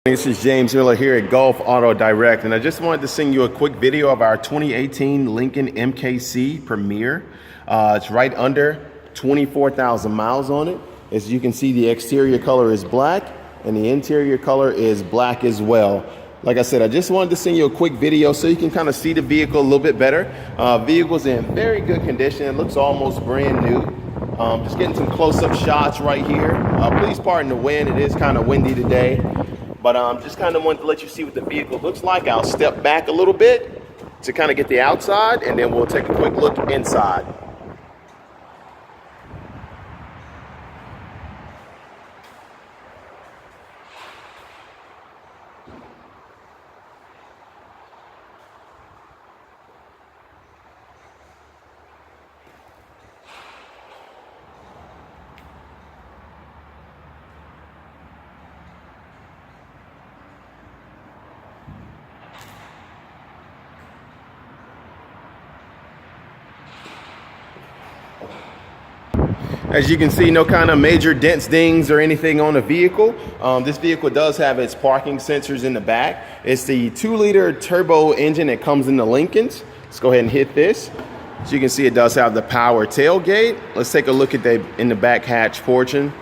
This is James Miller here at Gulf Auto Direct, and I just wanted to send you a quick video of our 2018 Lincoln MKC Premiere. It's right under 24,000 miles on it. As you can see, the exterior color is black and the interior color is black as well. Like I said, I just wanted to send you a quick video so you can kind of see the vehicle a little bit better. Vehicle's in very good condition. It looks almost brand new. Just getting some close-up shots right here. Please pardon the wind. It is kind of windy today. But just kind of wanted to let you see what the vehicle looks like. I'll step back a little bit to kind of get the outside, and then we'll take a quick look inside. As you can see, no kind of major dents, dings, or anything on the vehicle. This vehicle does have its parking sensors in the back. It's the 2-liter turbo engine that comes in the Lincolns. Let's go ahead and hit this. As you can see, it does have the power tailgate. Let's take a look at in the back hatch portion.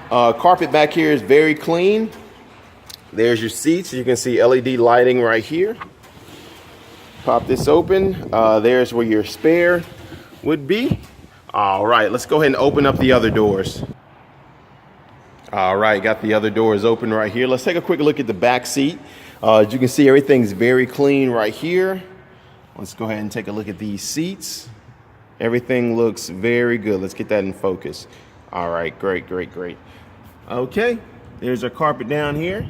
Carpet back here is very clean. There's your seats. You can see LED lighting right here. Pop this open. There's where your spare would be. All right, let's go ahead and open up the other doors. All right, got the other doors open right here. Let's take a quick look at the back seat. As you can see, everything's very clean right here. Let's go ahead and take a look at these seats. Everything looks very good. Let's get that in focus. All right, great, great, great. Okay, there's our carpet down here.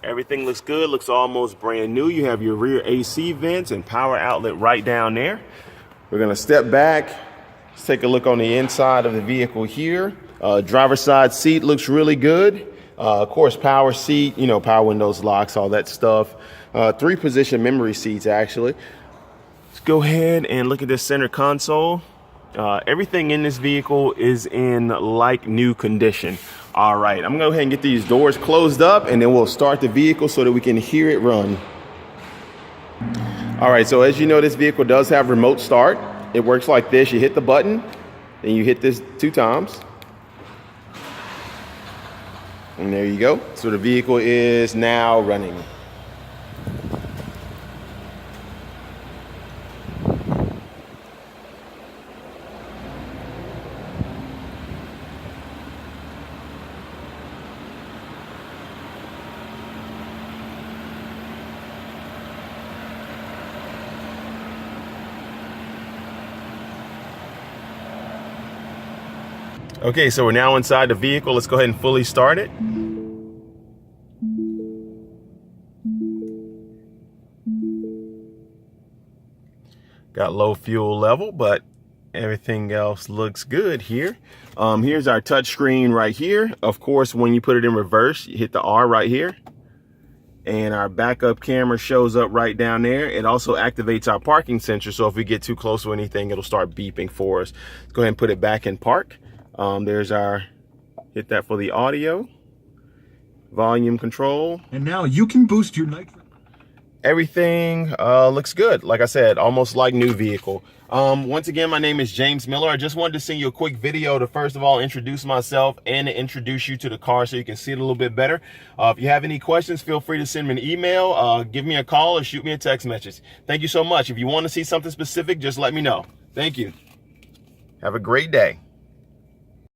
Everything looks good, looks almost brand new. You have your rear AC vents and power outlet right down there. We're gonna step back. Let's take a look on the inside of the vehicle here. Driver's side seat looks really good. Of course, power seat, you know, power windows, locks, all that stuff. 3-position memory seats, actually. Let's go ahead and look at this center console. Everything in this vehicle is in like new condition. All right, I'm gonna go ahead and get these doors closed up, and then we'll start the vehicle so that we can hear it run. All right, so as you know, this vehicle does have remote start. It works like this. You hit the button, then you hit this 2 times. And there you go. So the vehicle is now running. Okay, so we're now inside the vehicle. Let's go ahead and fully start it. Got low fuel level, but everything else looks good here. Here's our touch screen right here. Of course, when you put it in reverse, you hit the R right here. And our backup camera shows up right down there. It also activates our parking sensor, so if we get too close to anything, it'll start beeping for us. Let's go ahead and put it back in park. There's our, hit that for the audio, volume control. And now you can boost your night. Everything looks good. Like I said, almost like new vehicle. Once again, my name is James Miller. I just wanted to send you a quick video to first of all introduce myself and to introduce you to the car so you can see it a little bit better. If you have any questions, feel free to send me an email, give me a call, or shoot me a text message. Thank you so much. If you want to see something specific, just let me know. Thank you. Have a great day.